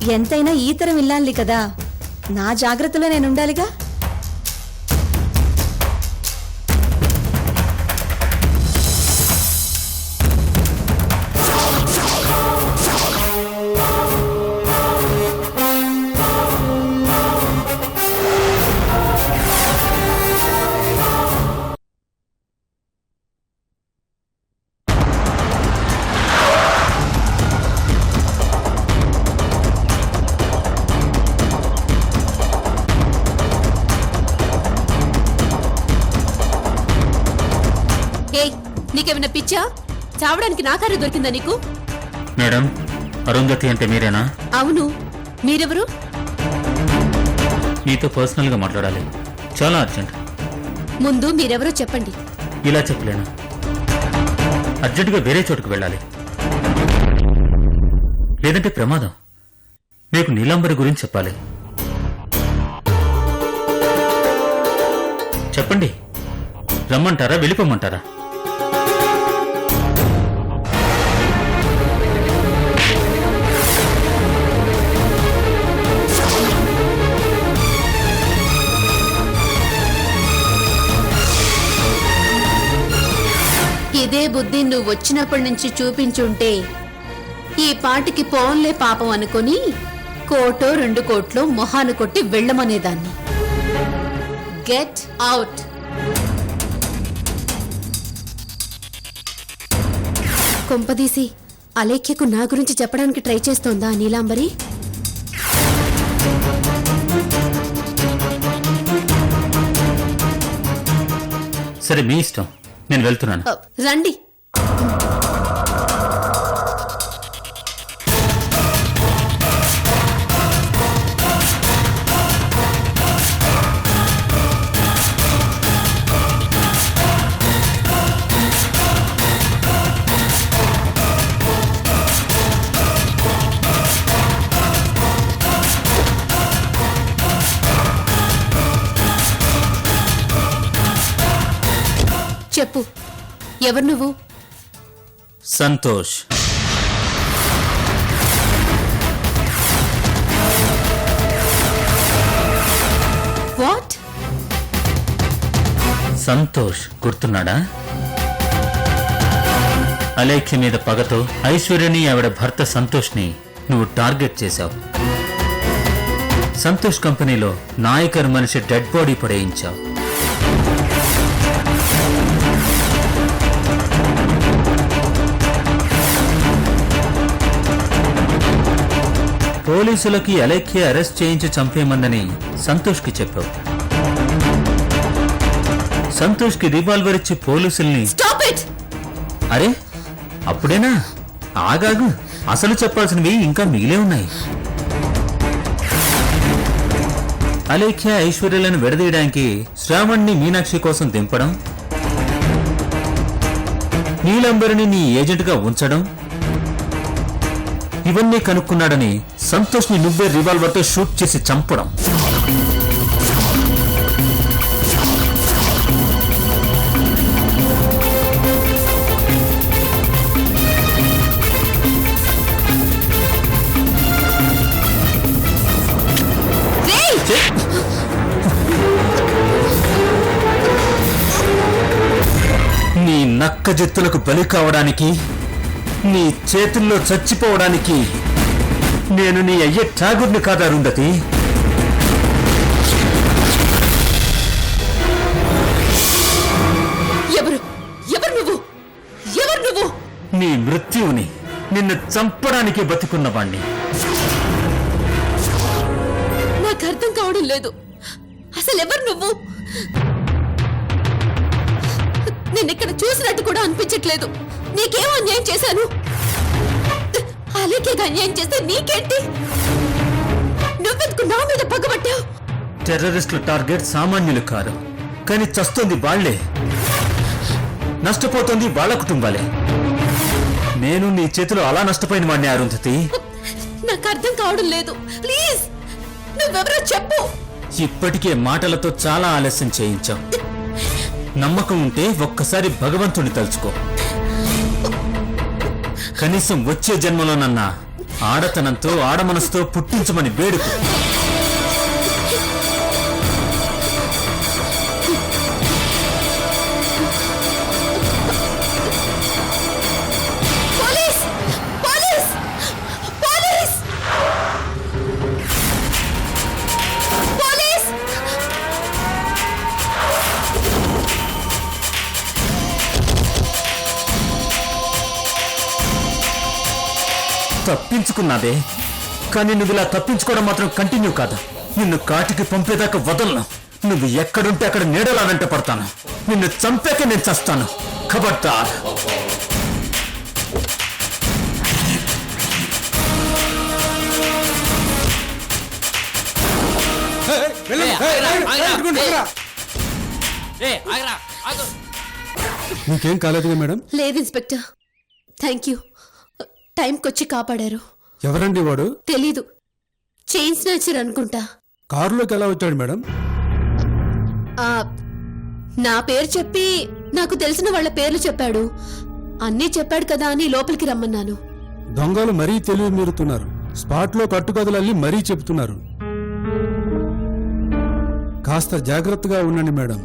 ఎంతైనా ఈ తరం ఇల్లాలి కదా, నా జాగ్రత్తలో నేను ఉండాలిగా. నీకేమైనా పిచ్చా? చావడానికి నా కారు దొరికిందా నీకు? మేడం, అరుంధతి అంటే మీరేనా? అవును, మీరెవరు? మీతో పర్సనల్ గా మాట్లాడాలి, చాలా అర్జెంట్. ముందు మీరెవరో చెప్పండి. ఇలా చెప్పలేను, అర్జెంటుగా వేరే చోటుకు వెళ్ళాలి, లేదంటే ప్రమాదం. మీకు నీలాంబరి గురించి చెప్పాలి. చెప్పండి, రమ్మంటారా వెళ్ళిపోమంటారా? ఇదే బుద్ధి నువ్వు వచ్చినప్పటి నుంచి చూపించుంటే ఈ పాటికి పోన్లే పాపం అనుకుని 1-2 కోట్లు మొహాను కొట్టి వెళ్ళమనేదాన్ని. Get out. కొంపదీసి అలేఖ్యకు నా గురించి చెప్పడానికి ట్రై చేస్తోందా నీలాంబరి? సరే, మీ ఇష్టం, నేను వెళ్తున్నాను. రండి. చెప్పు, ఎవరు నువ్వు? సంతోష్. వాట్? సంతోష్ గుర్తున్నాడా? అలేఖ్య మీద పగతో ఐశ్వర్యని ఆవిడ భర్త సంతోష్ ని నువ్వు టార్గెట్ చేశావు. సంతోష్ కంపెనీలో నాయకర్ మనిషి డెడ్ బాడీ పడేయించావు. పోలీసులకి అలేఖ్య అరెస్ట్ చేయించి చంపేయమందని సంతోష్ కి చెప్పావు. సంతోష్ కి రివాల్వర్ ఇచ్చి పోలీసుల్ని... స్టాప్ ఇట్! అరే, అప్పుడేనా? ఆగాగు, అసలు చెప్పాల్సినవి ఇంకా మిగిలే ఉన్నాయి. అలేఖ్య ఐశ్వర్యలను విడదీయడానికి శ్రావణ్ణి మీనాక్షి కోసం దింపడం, నీలాంబరిని నీ ఏజెంట్గా ఉంచడం, ఇవన్నీ కనుక్కున్నాడని సంతోష్ ని నువ్వే రివాల్వర్ తో షూట్ చేసి చంపడం. నీ నక్క జెత్తులకు బలి కావడానికి, నీ చేతుల్లో చచ్చిపోవడానికి నేను నీ అయ్యే ఠాగూర్ని కాదా అరుంధతి? ఎవరు ఎవరు నువ్వు? ఎవరు నువ్వు? నీ మృత్యువుని, నిన్ను చంపడానికి బతికున్నవాణ్ణి. నాకు అర్థం కావడం లేదు. అసలు ఎవరు నువ్వు? నిన్నెక్కడ చూసినట్టు కూడా అనిపించట్లేదు. నీకేమో అన్యాయం చేశాను. అలేఖ్యగా అన్యాయం చేస్తే నీకేంటి? నువ్వెందుకు నా మీద పగబట్టావు? టెర్రరిస్టుల టార్గెట్ సామాన్యులు కారు, కానీ చస్తుంది వాళ్లే, నష్టపోతుంది వాళ్ళ కుటుంబాలే. నేను నీ చేతిలో అలా నష్టపోయిన వాడిని అరుంధతి. నాకు అర్థం కావడం లేదు. ప్లీజ్, నువ్వెవరో చెప్పు. ఇప్పటికే మాటలతో చాలా ఆలస్యం చేయించావు. నమ్మకం ఉంటే ఒక్కసారి భగవంతుని తలుచుకో. కనీసం వచ్చే జన్మలోనన్నా ఆడతనంతో ఆడమనసుతో పుట్టించమని వేడుకు. పోలీస్ పోలీస్ పోలీస్ పోలీస్ తప్పించుకున్నావే, కానీ నువ్వు ఇలా తప్పించుకోవడం మాత్రం కంటిన్యూ కాదు. నిన్ను కాటికి పంపేదాకా వదలను. నువ్వు ఎక్కడుంటే అక్కడ నీడలా వెంట పడతాను. నిన్ను చంపాక నేను చస్తాను. ఖబర్దార్. మీకేం కాలేదుగా మేడం? లేదు ఇన్స్పెక్టర్, థ్యాంక్ యూ. టైంకొచ్చి కాపాడారు. ఎవరండి వాడు? తెలీదు, చైన్ స్నాచర్ అనుకుంటా. కారులోకి ఎలా వచ్చాడు మేడం? ఆ, నా పేరు చెప్పి నాకు తెలిసిన వాళ్ళ పేర్లు చెప్పాడు. అన్నీ చెప్పాడు కదా అని లోపలికి రమ్మన్నాను. దొంగలు మరీ తెలివి మీరుతున్నారు. స్పాట్ లో కట్టుకథలల్లి మరీ చెప్తున్నారు. కాస్త జాగ్రత్తగా ఉండండి మేడం.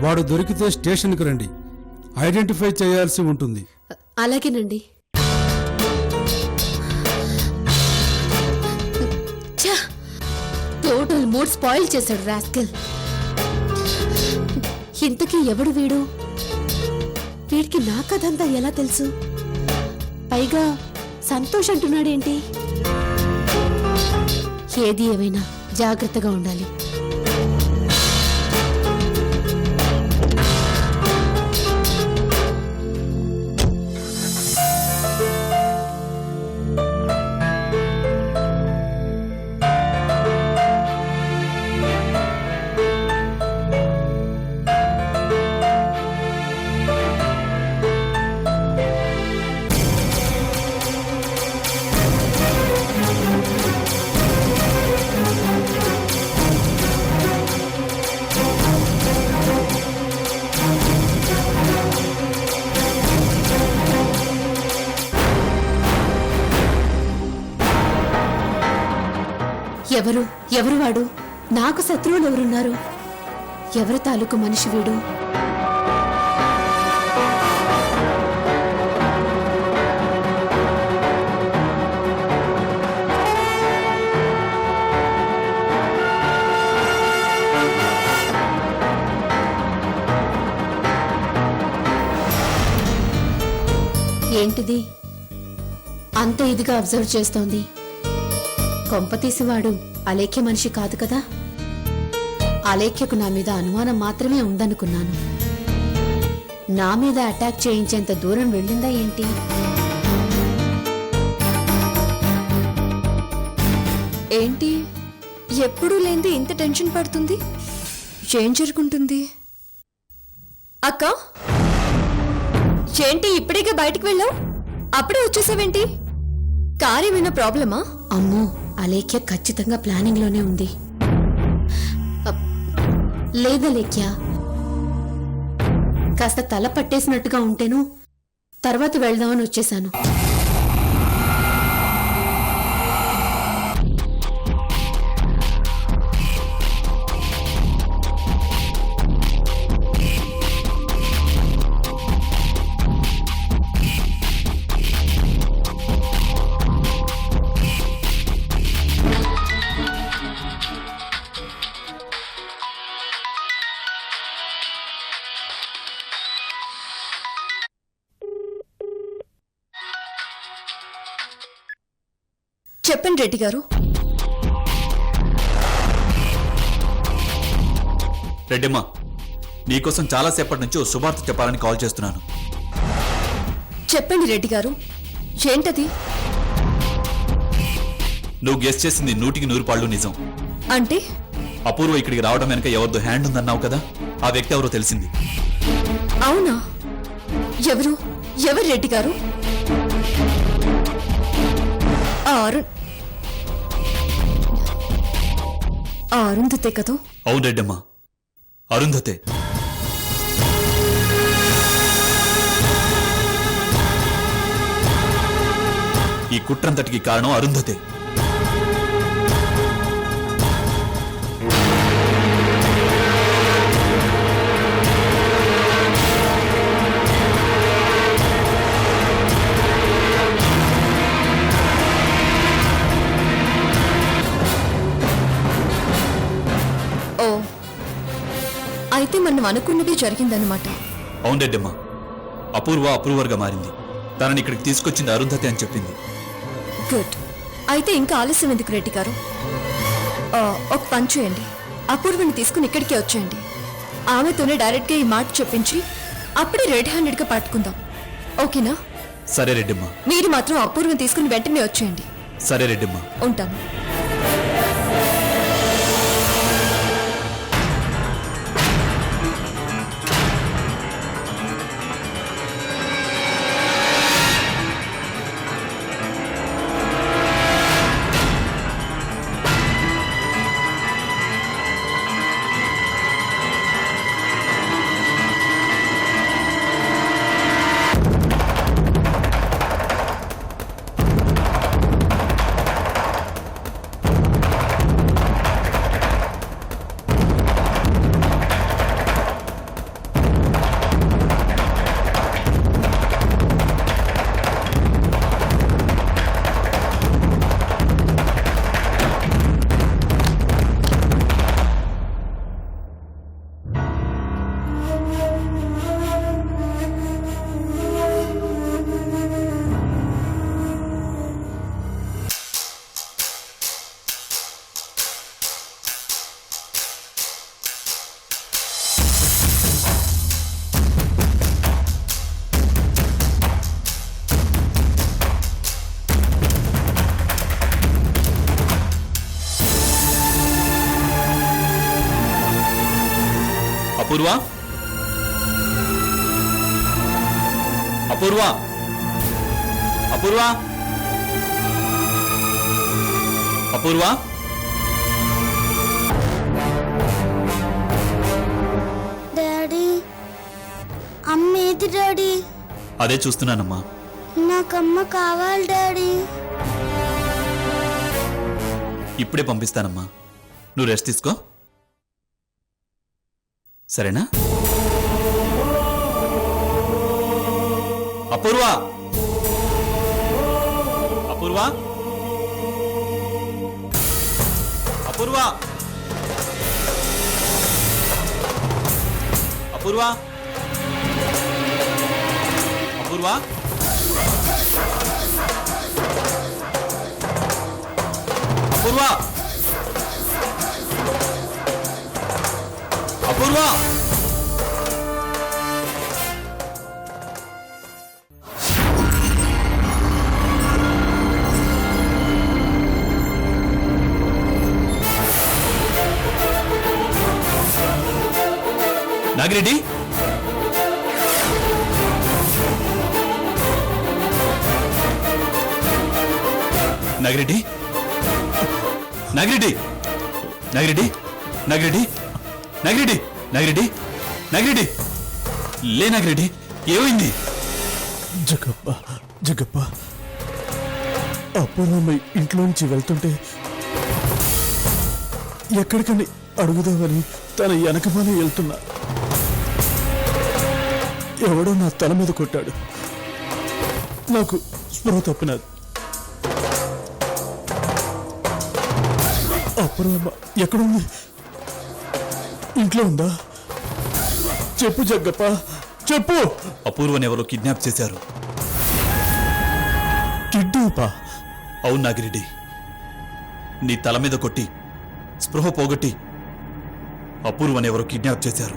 వాడు దొరికితే స్టేషన్కి రండి. ఐడెంటిఫై చేయాల్సి ఉంటుంది. అలాగేనండి. టోటల్ మూడ్ స్పాయిల్ చేశాడు రాస్కెల్. ఇంతకీ ఎవడు వీడు? వీడికి నా కథంతా ఎలా తెలుసు? పైగా సంతోష్ అంటున్నాడేంటి? ఏది ఏమైనా జాగ్రత్తగా ఉండాలి. ఎవరు ఎవరు వాడు? నాకు శత్రువులు ఎవరున్నారు? ఎవరి తాలూకు మనిషి వీడు? ఏంటిది అంత ఇదిగా అబ్జర్వ్ చేస్తోంది? కొంపతీసివాడు అలేఖ్య మనిషి కాదు కదా? అలేఖ్యకు నా మీద అనుమానం మాత్రమే ఉందనుకున్నాను. నా మీద అటాక్ చేయించేంత దూరం వెళ్ళిందా ఏంటి? ఏంటి ఎప్పుడూ లేంది ఇంత టెన్షన్ పడుతుంది? ఏం జరుగుతుంది? అక్క, ఏంటి ఇప్పుడేగా బయటికి వెళ్ళావు? అప్పుడే వచ్చేసావేంటి? కారు ఏమైనా ప్రాబ్లమా? అమ్మో, అలేఖ్య ఖచ్చితంగా ప్లానింగ్ లోనే ఉంది. లేదలేఖ్య, కాస్త తల పట్టేసినట్టుగా ఉంటేను తర్వాత వెళ్దామని వచ్చేశాను. చెప్పండి రెడ్డి గారు. రెడ్డిమ్మా, నీకోసం చాలాసేపటి నుంచి ఓ శుభార్త చెప్పాలని కాల్ చేస్తున్నాను. చెప్పండి రెడ్డి గారు, ఏంటది? నువ్వు గెస్ చేసింది 100% నిజం. అంటే? అపూర్వ ఇక్కడికి రావడం వెనక ఎవరిదో హ్యాండ్ ఉందన్నావు కదా, ఆ వ్యక్తి ఎవరో తెలిసింది. అవునా? ఎవరు ఎవరు రెడ్డి గారు? అరుంధతే కదా? అవును రెడ్డమ్మా, అరుంధతే. ఈ కుట్రంతటికి కారణం అరుంధతే. ఓ, అయితే మనం అనుకున్నది జరిగిందనమాట. అవును రెడ్డమ్మ, అపూర్వ అప్రూవర్గా మారింది. తనని ఇక్కడికి తీసుకొచ్చింది అరుంధతి అని చెప్పింది. గుడ్. అయితే ఇంకా ఆలస్యం ఎందుకు రెడ్డి గారు? ఒక పని చేయండి, అపూర్వని తీసుకుని ఇక్కడికే వచ్చేయండి. ఆమెతోనే డైరెక్ట్గా ఈ మాట చెప్పించి అప్పుడే రెడ్ హ్యాండెడ్గా పట్టుకుందాం. ఓకేనా? సరే రెడ్డమ్మ. మీరు మాత్రం అపూర్వని తీసుకుని వెంటనే వచ్చేయండి. సరే రెడ్డమ్మ. ఉంటాను. అపూర్వ, అపూర్వ, అపూర్వ, అపూర్వ. డాడీ, అమ్మ ఏది డాడీ? అదే చూస్తున్నానమ్మా. నాకమ్మ కావాలి డాడీ. ఇప్పుడే పంపిస్తానమ్మా, నువ్వు రెస్ట్ తీసుకో, సరేనా? అపూర్వ, అపూర్వ, అపూర్వ, అపూర్వ, అపూర్వ, అపూర్వ, అపూర్వ. నాగిరెడ్డి, నాగిరెడ్డి, నాగిరెడ్డి, నాగిరెడ్డి, నాగిరెడ్డి, నాగిరెడ్డి, నాగిరెడ్డి, నాగిరెడ్డి, లే నాగిరెడ్డి, ఏమైంది? జగప్ప, జగప్ప, అపూర్వమ్మ ఇంట్లోంచి వెళ్తుంటే ఎక్కడికని అడుగుదామని తన వెనకమానే వెళ్తున్నా. ఎవడో నా తల మీద కొట్టాడు. నాకు స్పృహ తప్పినది. అపూర్వమ్మ ఎక్కడుంది? ఇంట్లో ఉందా? చెప్పు జగ్గప్ప, చెప్పు. అపూర్వని ఎవరో కిడ్నాప్ చేశారు. కిడ్నాపా? అవును నాగిరెడ్డి, నీ తల మీద కొట్టి స్పృహ పోగొట్టి అపూర్వని ఎవరో కిడ్నాప్ చేశారు.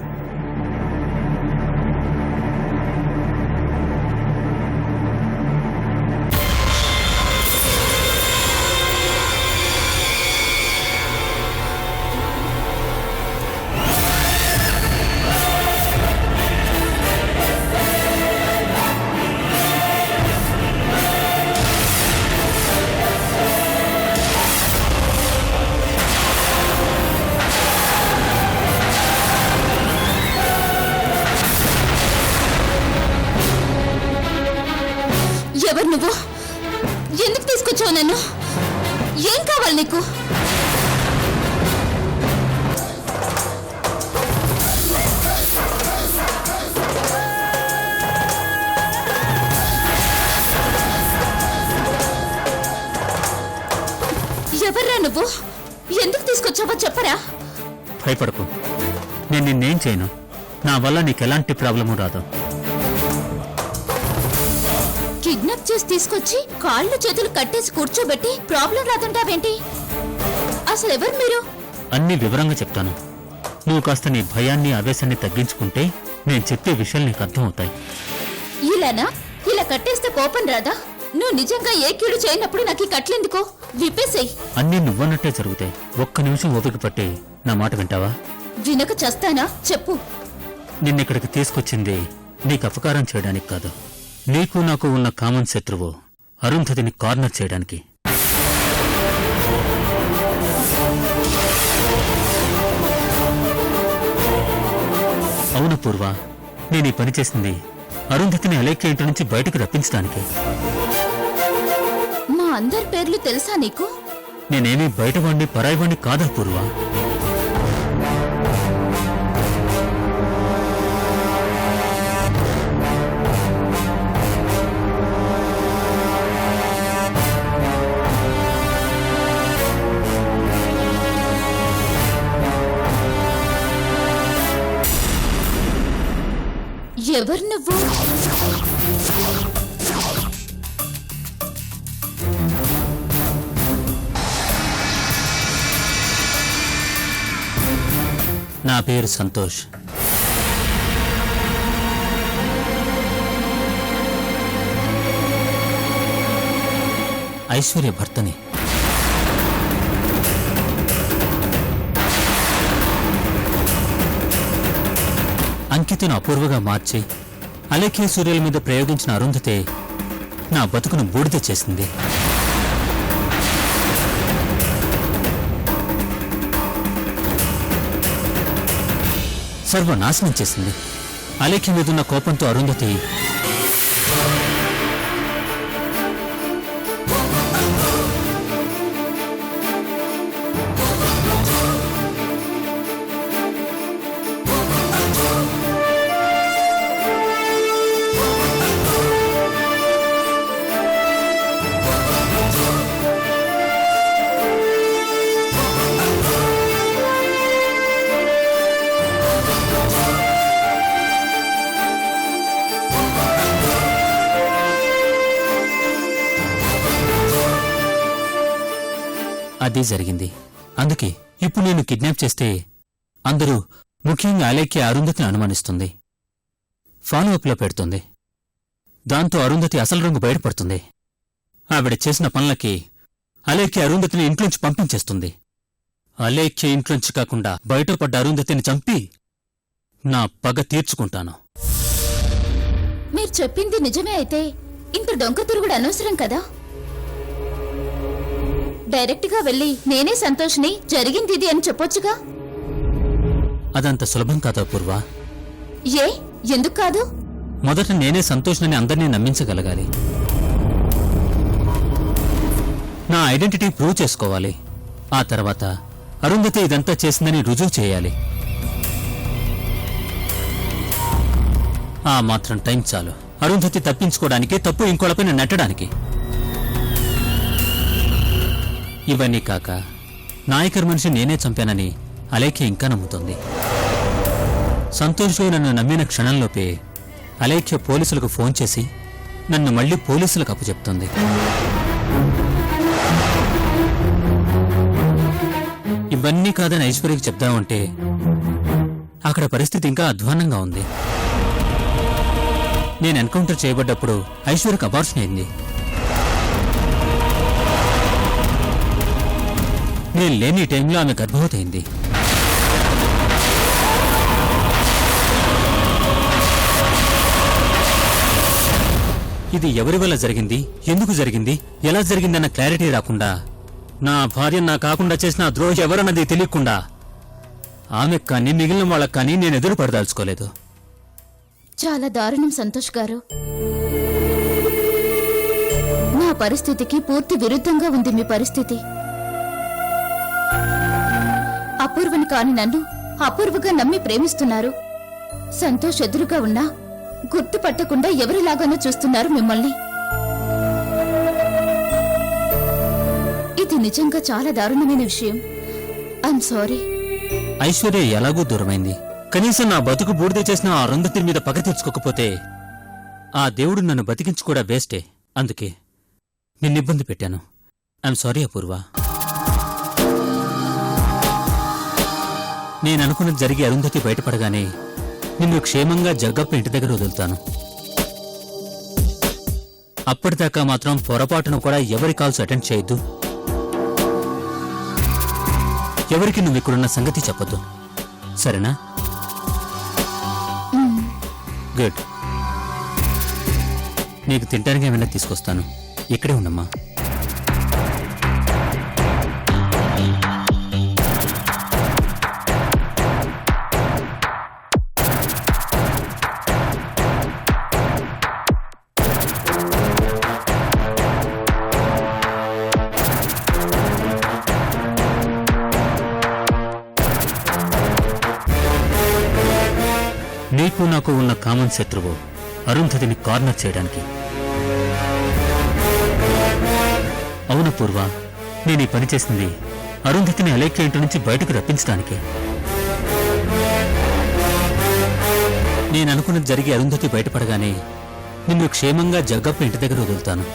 ఎవరు నువ్వు? ఎందుకు తీసుకొచ్చావు నన్ను? ఏం కావాలి నీకు? ఎవర్రా నువ్వు? ఎందుకు తీసుకొచ్చావో చెప్పరా? భయపడకు, నేను నిన్నేం చేయను. నా వల్ల నీకెలాంటి ప్రాబ్లము రాదు. కిడ్నాప్ చేసి తీసుకొచ్చి కాళ్ళు చేతులు కట్టేసి కూర్చోబెట్టి ప్రాబ్లం రాదంటావేంటి? అసలు ఎవరు మీరు? అన్ని వివరంగా చెప్తాను. నువ్వు కాస్త నీ భయాన్ని ఆవేశాన్ని తగ్గించుకుంటే నేను చెప్పే విషయాలు నీకు అర్థమవుతాయి. ఇలానా? ఇలా కట్టేస్తే కోపం రాదా? నువ్వు నిజంగా ఏ కీడు చేయనప్పుడు నాకు ఈ కట్లెందుకో? విప్పేసేయ్. అన్నీ నువ్వన్నట్టే జరుగుతాయి. ఒక్క నిమిషం ఓపిక పట్టి నా మాట వింటావా? వినక చస్తానా? చెప్పు. నిన్నిక్కడికి తీసుకొచ్చింది నీకు అపకారం చేయడానికి కాదు. నీకు నాకు ఉన్న కామన్ శత్రువు అరుంధతిని కార్నర్ చేయడానికి. అవును పూర్వ, నేను ఈ పని చేసింది అరుంధతిని అలేఖ్య ఇంటి నుంచి బయటకు రప్పించడానికి. మా అందరి పేర్లు తెలుసా నీకు? నేనేమీ బయటవాణ్ణి పరాయివాణ్ణి కాదా పూర్వ? ఎవరు నువ్వు? నా పేరు సంతోష్. ఐశ్వర్య భర్తని. అంకితను అపూర్వగా మార్చి అలేఖ్య సూర్యుల మీద ప్రయోగించిన అరుంధతే నా బతుకును బూడిద చేసింది. సర్వనాశనం చేసింది. అలేఖ్య మీదున్న కోపంతో అరుంధతి అది జరిగింది. అందుకే ఇప్పుడు నేను కిడ్నాప్ చేస్తే అందరూ, ముఖ్యంగా అలేఖ్య, అరుంధతిని అనుమానిస్తుంది, ఫాలోఅప్లో పెడుతుంది. దాంతో అరుంధతి అసలు రంగు బయటపడుతుంది. ఆవిడ చేసిన పనులకి అలేఖ్య అరుంధతిని ఇంట్లోంచి పంపించేస్తుంది. అలేఖ్య ఇంట్లోంచి కాకుండా బయటపడ్డ అరుంధతిని చంపి నా పగ తీర్చుకుంటాను. మీరు చెప్పింది నిజమే అయితే ఇంత డొంక తిరుగుడు అనవసరం కదా? డైరెక్ట్ గా వెళ్ళి నేనే సంతోష్ని జరిగింది ఇది అని చెప్పొచ్చుగా. అదంత సులభం కాదా పూర్వ? ఏ ఎందుకు కాదు? మొదట నేనే సంతోష్నని అందరినీ నమ్మించగలగాలి. నా ఐడెంటిటీ ప్రూవ్ చేసుకోవాలి. ఆ తర్వాత అరుంధతి ఇదంతా చేసిందని రుజువు చేయాలి. ఆ మాత్రం టైం చాలు అరుంధతి తప్పించుకోవడానికి, తప్పు ఇంకోళ్ళపైన నెట్టడానికి. ఇవన్నీ కాక నాయకర్ మనిషి నేనే చంపానని అలేఖ్య ఇంకా నమ్ముతోంది. సంతోష్ నన్ను నమ్మిన క్షణంలోపే అలేఖ్య పోలీసులకు ఫోన్ చేసి నన్ను మళ్లీ పోలీసులకు అప్పచెప్తుంది. ఇవన్నీ కాదని ఐశ్వర్యకి చెప్దామంటే అక్కడ పరిస్థితి ఇంకా అధ్వాన్నంగా ఉంది. నేను ఎన్కౌంటర్ చేయబడ్డప్పుడు ఐశ్వర్యకు అబార్షన్ అయింది. నేను లేని టైంలో ఆమె గర్భవతి అయింది. ఇది ఎవరి వల్ల జరిగింది, ఎందుకు జరిగింది, ఎలా జరిగిందన్న క్లారిటీ రాకుండా, నా భార్య నా కాకుండా చేసిన ద్రోహి ఎవరన్నది తెలియకుండా ఆమెకు కానీ మిగిలిన వాళ్ళకు కానీ నేను ఎదురు పడదాల్చుకోలేదు. చాలా దారుణం సంతోష్ గారు. నా పరిస్థితికి పూర్తి విరుద్ధంగా ఉంది మీ పరిస్థితి. అపూర్వని కాని నన్ను అపూర్వగా నమ్మి ప్రేమిస్తున్నారు. సంతోష్ ఎదురుగా ఉన్నా గుర్తుపట్టకుండా ఎవరిలాగానో చూస్తున్నారు మిమ్మల్ని. ఇది నిజంగా చాలా దారుణమైన విషయం. I'm sorry. ఐశ్వర్య ఎలాగూ దూరమైంది. కనీసం నా బతుకు బూడిద చేసిన ఆ అరుంధతి మీద పగ తీర్చుకోకపోతే ఆ దేవుడు నన్ను బతికించి కూడా వేస్టే. అందుకే నిన్నిబ్బంది పెట్టాను. ఐఎమ్ సారీ అపూర్వ. నేననుకున్నది జరిగి అరుంధతి బయటపడగానే నిన్ను క్షేమంగా జగ్గప్ప ఇంటి దగ్గర వదులుతాను. అప్పటిదాకా మాత్రం పొరపాటును కూడా ఎవరి కాల్స్ అటెండ్ చేయొద్దు. ఎవరికి నువ్వు ఇక్కడున్న సంగతి చెప్పొద్దు, సరేనా? గుడ్. నీకు తింటానికి ఏమైనా తీసుకొస్తాను. ఇక్కడే ఉండమ్మా. నీకు నాకు ఉన్న కామన్ శత్రువు అరుంధతిని కార్నర్ చేయడానికి. అవును పూర్వ, నేను ఈ పని చేసింది అరుంధతిని అలేఖ్య ఇంటి నుంచి బయటకు రప్పించడానికే. నేననుకున్నది జరిగి అరుంధతి బయటపడగానే నిన్ను క్షేమంగా జగ్గప్ప ఇంటి దగ్గర వదులుతాను.